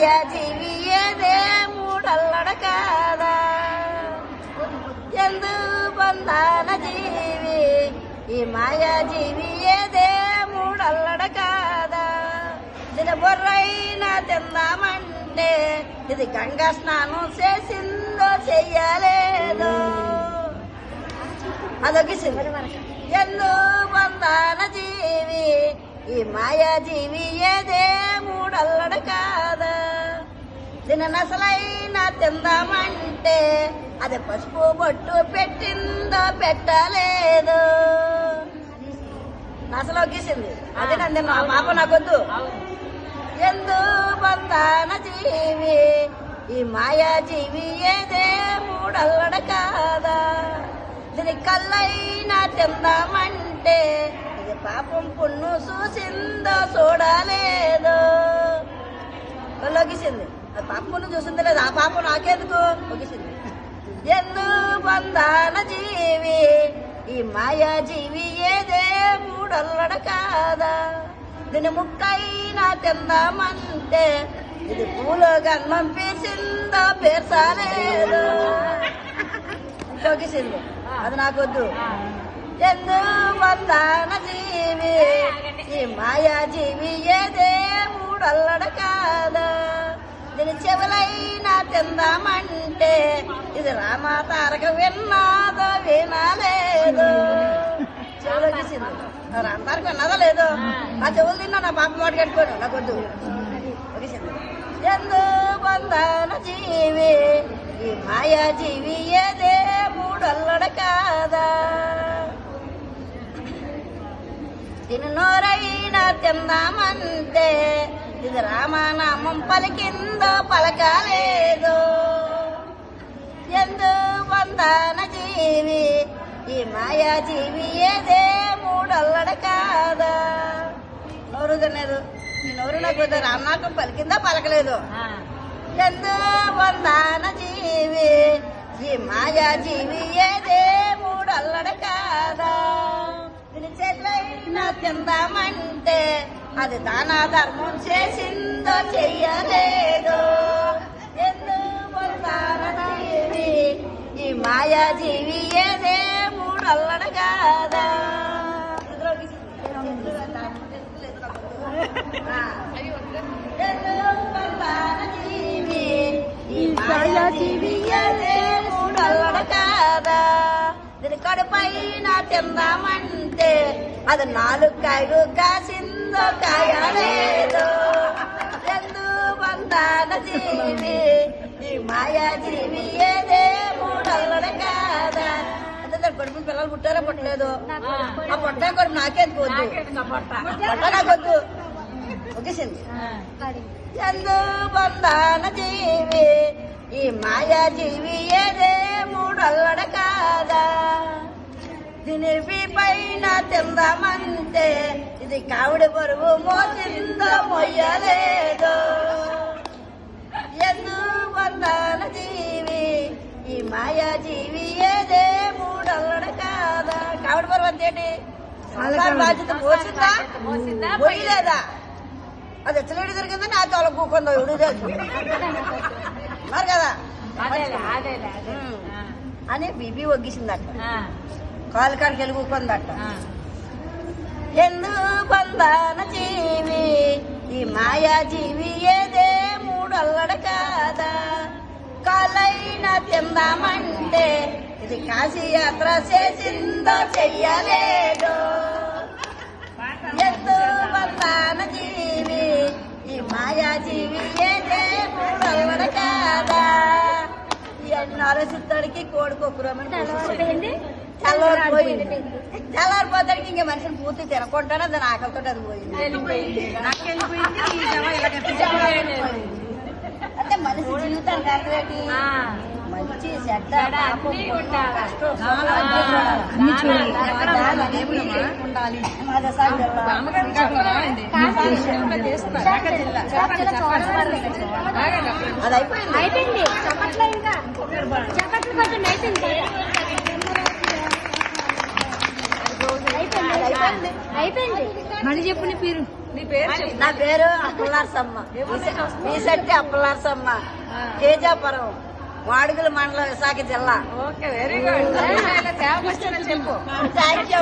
మాయా జీవి ఏదే మూడల్లడ కాదా ఎందు బంధాన జీవి ఈ మాయా జీవి ఏదే మూడల్లడ కాదా దీని బొర్రైనా తిందామంటే ఇది గంగా స్నానం చేసిందో చెయ్యలేదో అదొకిసింది ఎందు బంధాన జీవి ఈ మాయా జీవి ఏదే మూడల్లడ కాదా దీని నసలైనా తిందామంటే అది పసుపు బొట్టు పెట్టిందో పెట్టలేదు నసలొక్కేసింది అది నంది నా పాప నాకొద్దు ఎందు బంధాన జీవి ఈ మాయా జీవి ఏదే మూడల్లడ కాదా దీని కళ్ళైనా తిందామంటే ఇది పాపం పున్ను చూసిందో చూడలేదు లొగిసింది అది పాపం పున్ను చూసిందో లేదు ఆ పాపం నాకెందుకు లొగిసింది ఎందు బంధాన జీవి ఈ మాయా జీవి ఏదే మూడల్లడ కాదా దీని ముక్కైనా తిందామంటే ఇది పూల గన్నం పీసిందో పేర్చాలేదు లొగిసింది అది నాకొద్దు ఎందు బంధాన జీవి ఈ మాయా జీవి ఏదే మూడల్లడ కాదా దీని చెవులైనా తిందామంటే ఇది రామ తారక విన్నాదో వినాలేదు చెవులొచ్చేసింది రామతారక విన్నదో లేదో ఆ చెవులు తిన్నా నా పాప మాట కట్టుకోను నాకొద్దు ఒకేసింది ఎందు బంధాన జీవి ఈ మాయా జీవి ఏదే మూడల్లడ కాదా దీని నోరైనా తిందామంటే ఇది రామనామం పలికిందో పలకలేదు ఎందు బంధాన జీవి ఈ మాయా జీవి ఏదే మూడల్లడ కాదా నోరు తినలేదు ఈ నోరు నాకు రామనామం పలికిందో పలకలేదు ఎందు బంధాన జీవి ఈ మాయా జీవి ఏదే మూడల్లడ కాదా దీని చెట్లైనా తిందామంటే అది దానా ధర్మం చేసిందో చెయ్యలేదు ఎందు బంధాన జీవి ఈ మాయా జీవి ఏదే మూడల్లడ కాదా మాయా జీవి ఏదే మూడల్లడ కాదా దీని కడుపైన తిందామంటే అది 4 కాయలు కాసిందో కాయలేదు ఎందు బంధాన జీవి ఈ మాయా జీవి ఏదే మూడల్లడ కాదా అంటే దాని కడుపు పిల్లలు పుట్టారో పుట్టలేదు ఆ పొట్ట కడుపు నాకెందుకు వద్దు పొట్ట నాకొద్దు ఒకేసింది ఎందు బంధాన జీవి ఈ మాయా జీవి ఏదే మూడల్లడ కాదా దీని పైన తిందామంటే ఇది కావిడి బరువు మోసిందో మొయ్యలేదు ఎందు బంధాన జీవి ఈ మాయా జీవి ఏదే మూడల్లడ కాదా కావిడి బరువు అంతేంటి బాధ్యత మోసిందా మొయ్యలేదా అది ఎచ్చలేడు జరిగింది నా తోల కూకుందో ఇడు మరి కదా అని బీబీ ఒగ్గిసిందట కాలు కాడికి వెళ్ళి కూకుందట ఎందు బంధాన జీవి ఈ మాయా జీవి ఏదే మూడల్లడ కాదా కాలైనా తిందామంటే ఇది కాశీ యాత్ర చేసిందో చెయ్యలేదు ఎందు బంధాన జీవి ఈ మాయా జీవి ఏదే మూడల్లడ కాదా ఇవన్నీ ఆలోచిస్తాడికి కోడుకోకురమని తెల్లారిపోతాడికి ఇంకా మనిషిని పూర్తి తినకుంటానే దాని ఆకలితో అది పోయింది అంటే మనిషి జీవితానికి అర్థమేంటి మంచి చెడ్డ అది అయిపోయింది అయిపోయింది మళ్ళీ చెప్పు నీ పేరు నీ పేరు చెప్పు. నా పేరు అప్పలార్సమ్మ. ఈసట్టి అప్పలార్సమ్మ, కేజాపురం, మాడుగుల మండలం, విశాఖ జిల్లా. Okay, very good. చెప్పు. Thank you.